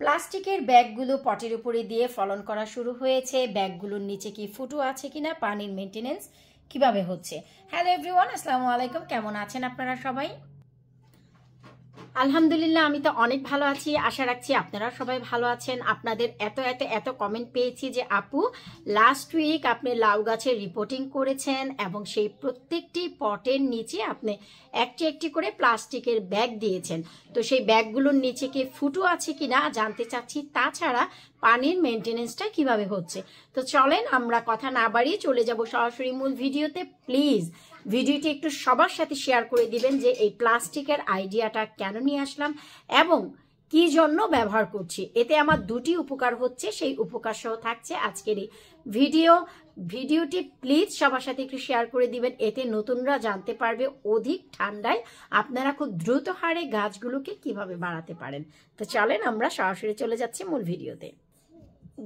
প্লাস্টিকের ব্যাগগুলো পটের উপরে দিয়ে ফলন করা শুরু হয়েছে। ব্যাগগুলোর নিচে কি ফুটো আছে কিনা, পানির মেনটেনেন্স কিভাবে হচ্ছে। হ্যালো এভরিওয়ান, আসসালামু আলাইকুম। কেমন আছেন আপনারা সবাই? আলহামদুলিল্লাহ, আমি তো অনেক ভালো আছি। আশা রাখছি আপনারা সবাই ভালো আছেন। আপনাদের এত কমেন্ট পেয়েছি যে আপু লাস্ট উইক আপনি লাউ গাছের রিপোর্টিং করেছেন এবং সেই প্রত্যেকটি পটের নিচে আপনি একটি একটি করে প্লাস্টিকের ব্যাগ দিয়েছেন। তো সেই ব্যাগগুলোর নিচে কি ফুটো আছে কিনা জানতে চাচ্ছি। তাছাড়া পানির মেনটেনেন্সটা কিভাবে হচ্ছে। তো চলেন আমরা কথা না বাড়িয়ে চলে যাব সরাসরি মূল ভিডিওতে। প্লিজ ভিডিওটি একটু সবার সাথে শেয়ার করে দিবেন যে এই প্লাস্টিকের আইডিয়াটা কেন নিয়ে আসলাম এবং কি জন্য ব্যবহার করছি। এতে আমার দুটি উপকার হচ্ছে, সেই উপকার সহ থাকছে আজকের এই ভিডিওটি প্লিজ সবার সাথে একটু শেয়ার করে দিবেন। এতে নতুনরা জানতে পারবে অধিক ঠান্ডায় আপনারা খুব দ্রুত হারে গাছগুলোকে কিভাবে বাড়াতে পারেন। তো চলেন আমরা সরাসরি চলে যাচ্ছি মূল ভিডিওতে।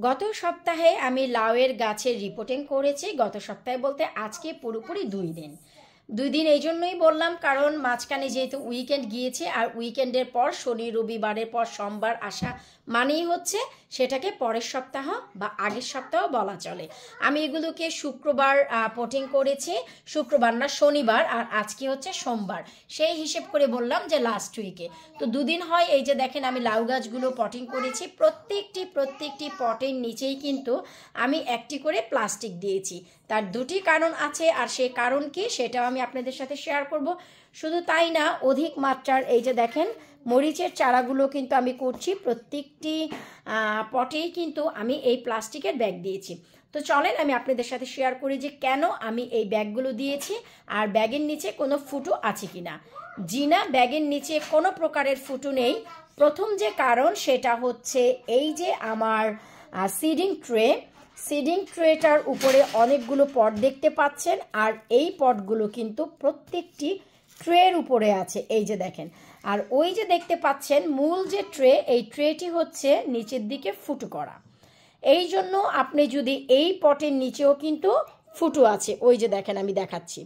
গত সপ্তাহে আমি লাউয়ের গাছের রিপোর্টিং করেছি। গত সপ্তাহে বলতে আজকে পুরোপুরি 2 দিন এই জন্যই বললাম কারণ মাঝখানে যেহেতু উইকেন্ড গিয়েছে আর উইকেন্ডের পর শনি রবিবারের পর সোমবার আসা মানেই হচ্ছে সেটাকে পরের সপ্তাহ বা আগের সপ্তাহ বলা চলে। আমি এগুলোকে শুক্রবার পটিং করেছি, শুক্রবার না শনিবার, আর আজকে হচ্ছে সোমবার, সেই হিসেব করে বললাম যে লাস্ট উইকে। তো 2 দিন হয়। এই যে দেখেন আমি লাউ গাছগুলো পটিং করেছি। প্রত্যেকটি পটের নিচেই কিন্তু আমি একটি করে প্লাস্টিক দিয়েছি। তার দুটি কারণ আছে, আর সেই কারণ কি সেটাও আমি আপনাদের সাথে শেয়ার করব। শুধু তাই না, অধিক মাত্রার এই যে দেখেন মরিচের চারাগুলো কিন্তু আমি করছি। প্রত্যেকটি পটেই কিন্তু আমি এই প্লাস্টিকের ব্যাগ দিয়েছি। তো চলেন আমি আপনাদের সাথে শেয়ার করি যে কেন আমি এই ব্যাগগুলো দিয়েছি আর ব্যাগের নিচে কোনো ফুটো আছে কিনা। জি না, ব্যাগের নিচে কোনো প্রকারের ফুটো নেই। প্রথম যে কারণ সেটা হচ্ছে এই যে আমার সিডিং ট্রেটার উপরে অনেকগুলো পট দেখতে পাচ্ছেন, আর এই পটগুলো কিন্তু প্রত্যেকটি ট্রের উপরে আছে। এই যে দেখেন, আর ওই যে দেখতে পাচ্ছেন মূল যে ট্রে, এই ট্রেটি হচ্ছে নিচের দিকে ফুটো করা। এই জন্য আপনি যদি এই পটের নিচেও কিন্তু ফুটো আছে, ওই যে দেখেন আমি দেখাচ্ছি।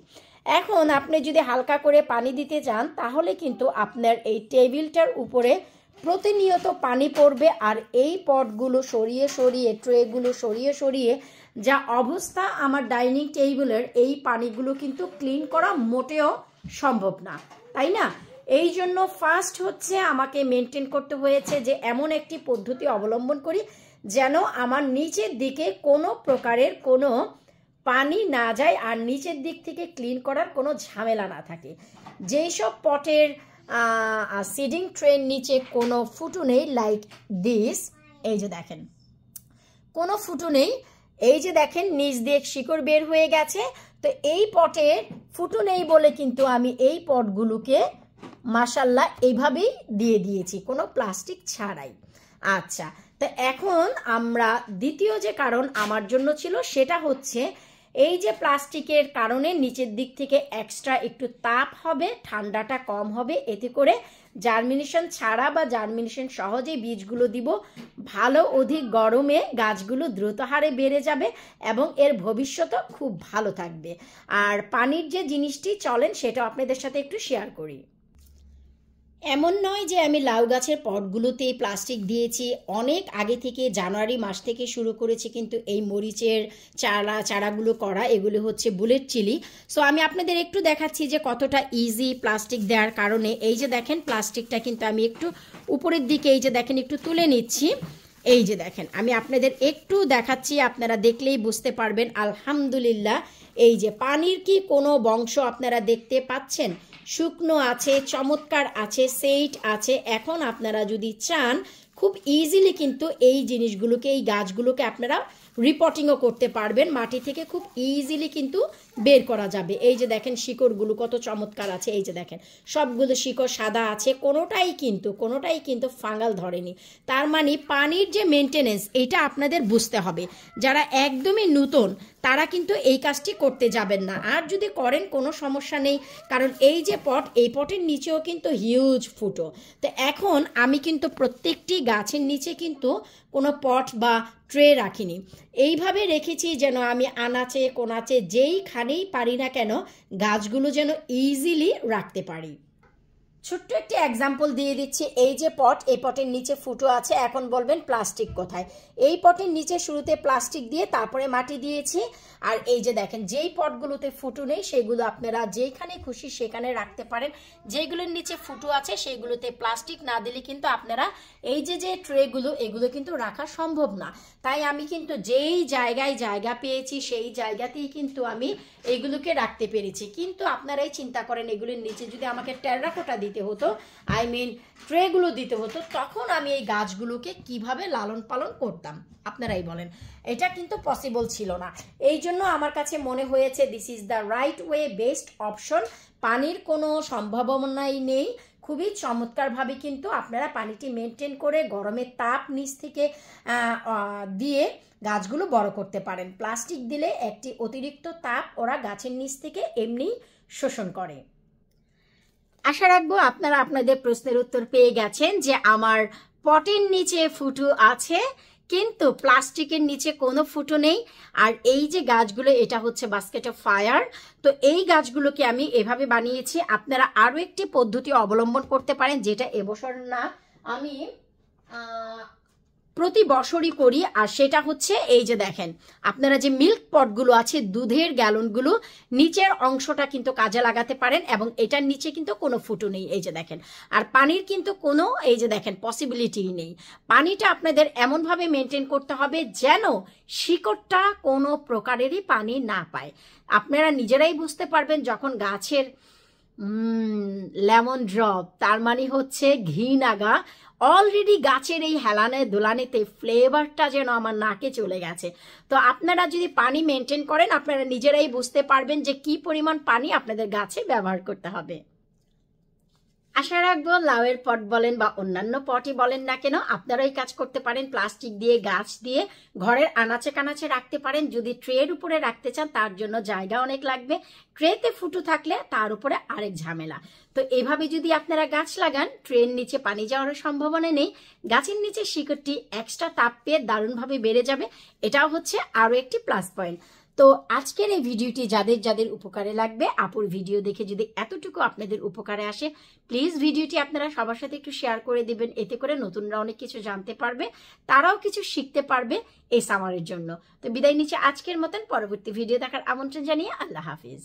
এখন আপনি যদি হালকা করে পানি দিতে চান তাহলে কিন্তু আপনার এই টেবিলটার উপরে প্রতিনিয়ত পানি পড়বে, আর এই পটগুলো সরিয়ে ট্রেগুলো সরিয়ে যা অবস্থা আমার ডাইনিং টেবিলের, এই পানিগুলো কিন্তু ক্লিন করা মোটেও সম্ভব না, তাই না? এই জন্য ফার্স্ট হচ্ছে আমাকে মেনটেন করতে হয়েছে যে এমন একটি পদ্ধতি অবলম্বন করি যেন আমার নিচের দিকে কোনো প্রকারের কোনো পানি না যায় আর নিচের দিক থেকে ক্লিন করার কোনো ঝামেলা না থাকে। যেই সব পটের সিডিং ট্রের নিচে কোনো ফুটো নেই, লাইক দিস, এই যে দেখেন কোনো ফুটো নেই, এই যে দেখেন নিচ দিয়ে শিকড় বের হয়ে গেছে। তো এই পটের ফুটো নেই বলে কিন্তু আমি এই পটগুলোকে মাশাল্লাহ এইভাবেই দিয়ে দিয়েছি, কোনো প্লাস্টিক ছাড়াই। আচ্ছা, তো এখন আমরা দ্বিতীয় যে কারণ আমার জন্য ছিল সেটা হচ্ছে এই যে প্লাস্টিকের কারণে নিচের দিক থেকে এক্সট্রা একটু তাপ হবে, ঠান্ডাটা কম হবে, এতে করে জার্মিনেশন ছাড়া বা জার্মিনেশন সহজেই বীজগুলো দিব ভালো, অধিক গরমে গাছগুলো দ্রুত হারে বেড়ে যাবে এবং এর ভবিষ্যৎও খুব ভালো থাকবে। আর পানির যে জিনিসটি চলেন সেটা আপনাদের সাথে একটু শেয়ার করি। এমন নয় যে আমি লাউ গাছের পটগুলোতে প্লাস্টিক দিয়েছি, অনেক আগে থেকে জানুয়ারি মাস থেকে শুরু করেছি কিন্তু এই মরিচের চারাগুলো করা। এগুলো হচ্ছে বুলেট চিলি। সো আমি আপনাদের একটু দেখাচ্ছি যে কতটা ইজি প্লাস্টিক দেওয়ার কারণে। এই যে দেখেন প্লাস্টিকটা কিন্তু আমি একটু উপরের দিকে এই যে দেখেন একটু তুলে নিচ্ছি। এই যে দেখেন আমি আপনাদের একটু দেখাচ্ছি, আপনারা দেখলেই বুঝতে পারবেন। আলহামদুলিল্লাহ, এই যে পানির কি কোনো বংশ আপনারা দেখতে পাচ্ছেন? শুকনো আছে, চমৎকার আছে, সেইট আছে। এখন আপনারা যদি চান খুব ইজিলি কিন্তু এই জিনিসগুলোকে, এই গাছগুলোকে আপনারা রিপোর্টিংও করতে পারবেন। মাটি থেকে খুব ইজিলি কিন্তু বের করা যাবে। এই যে দেখেন শিকড়গুলো কত চমৎকার আছে। এই যে দেখেন সবগুলো শিকড় সাদা আছে, কোনোটাই কিন্তু ফাঙ্গাল ধরেনি। তার মানে পানির যে মেনটেনেন্স এটা আপনাদের বুঝতে হবে। যারা একদমই নতুন তারা কিন্তু এই কাজটি করতে যাবেন না, আর যদি করেন কোনো সমস্যা নেই, কারণ এই যে পট, এই পটের নিচেও কিন্তু হিউজ ফুটো। তো এখন আমি কিন্তু প্রত্যেকটি গাছের নিচে কিন্তু কোনো পট বা ট্রে রাখিনি, এইভাবে রেখেছি যেন আমি আনাচে কোনাচে যেইখানেই পারি না কেন গাছগুলো যেন ইজিলি রাখতে পারি। ছোট্ট একটি এক্সাম্পল দিয়ে দিচ্ছি। এই যে পট, এই পটের নিচে ফুটো আছে। এখন বলবেন প্লাস্টিক কোথায়? এই পটের নিচে শুরুতে প্লাস্টিক দিয়ে তারপরে মাটি দিয়েছি। আর এই যে দেখেন, যেই পটগুলোতে ফুটো নেই সেগুলো আপনারা যেখানে খুশি সেখানে রাখতে পারেন। যেগুলোর নিচে ফুটো আছে সেগুলোতে প্লাস্টিক না দিলে কিন্তু আপনারা এই যে ট্রেগুলো, এগুলো কিন্তু রাখা সম্ভব না। তাই আমি কিন্তু যেই জায়গায় জায়গা পেয়েছি সেই জায়গাতেই কিন্তু আমি এইগুলোকে রাখতে পেরেছি। কিন্তু আপনারাই চিন্তা করেন, এগুলোর নিচে যদি আমাকে টেরাকোটা দিতে হতো, ট্রেগুলো দিতে হতো, তখন আমি এই গাছগুলোকে কিভাবে লালন পালন করতাম আপনারাই বলেন। এটা কিন্তু পসিবল ছিল না। এই জন্য আমার কাছে মনে হয়েছে this is the right way, best option. পানির কোনো সম্ভাবনাই নেই, খুবই চমৎকারভাবে কিন্তু আপনারা পানিটি মেনটেন করে গরমের তাপ নিচ থেকে দিয়ে গাছগুলো বড় করতে পারেন। প্লাস্টিক দিলে একটি অতিরিক্ত তাপ ওরা গাছের নিচ থেকে এমনি শোষণ করে। আশা রাখবো আপনারা আপনাদের প্রশ্নের উত্তর পেয়ে গেছেন যে আমার পটের নিচে ফুটো আছে কিন্তু প্লাস্টিকের নিচে কোনো ফুটো নেই। আর এই যে গাছগুলো, এটা হচ্ছে বাস্কেট অফ ফায়ার। তো এই গাছগুলোকে আমি এভাবে বানিয়েছি। আপনারা আরও একটি পদ্ধতি অবলম্বন করতে পারেন, যেটা এবছর না, আমি প্রতি বছরই করি। আর সেটা হচ্ছে এই যে দেখেন, আপনারা যে মিল্ক পটগুলো আছে, দুধের গ্যালনগুলো, নিচের অংশটা কিন্তু কাজে লাগাতে পারেন এবং এটার নিচে কিন্তু কোনো ফুটো নেই, এই যে দেখেন। আর পানির কিন্তু কোনো এই যে দেখেন পসিবিলিটি নেই। পানিটা আপনাদের এমনভাবে মেনটেন করতে হবে যেন শিকড়টা কোনো প্রকারেরই পানি না পায়। আপনারা নিজেরাই বুঝতে পারবেন যখন গাছের লেমন ড্রপ, তার মানে হচ্ছে ঘি নাগা, অলরেডি গাছের এই হেলানে দোলানেতে ফ্লেভারটা যেন আমার নাকে চলে গেছে। তো আপনারা যদি পানি মেনটেন করেন, আপনারা নিজেরাই বুঝতে পারবেন যে কি পরিমাণ পানি আপনাদের গাছে ব্যবহার করতে হবে। আশা রাখবো লাউয়ের পট বলেন বা অন্যান্য পটই বলেন না কেন, আপনারা এই কাজ করতে পারেন। প্লাস্টিক দিয়ে, গাছ দিয়ে ঘরের আনাচে কানাচে রাখতে পারেন। যদি ট্রের উপরে রাখতে চান তার জন্য জায়গা অনেক লাগবে, ট্রেতে ফুটো থাকলে তার উপরে আরেক ঝামেলা। তো এভাবে যদি আপনারা গাছ লাগান, ট্রের নিচে পানি যাওয়ার সম্ভাবনা নেই, গাছের নিচে শিকড়টি এক্সট্রা তাপ পেয়ে দারুণভাবে বেড়ে যাবে। এটাও হচ্ছে আরও একটি প্লাস পয়েন্ট। তো আজকের এই ভিডিওটি যাদের যাদের উপকারে লাগবে, আপুর ভিডিও দেখে যদি এতটুকু আপনাদের উপকারে আসে, প্লিজ ভিডিওটি আপনারা সবার সাথে একটু শেয়ার করে দিবেন। এতে করে নতুনরা অনেক কিছু জানতে পারবে, তারাও কিছু শিখতে পারবে এই সামারের জন্য। তো বিদায় নিচ্ছে আজকের মতন। পরবর্তী ভিডিও দেখার আমন্ত্রণ জানিয়ে আল্লাহ হাফিজ।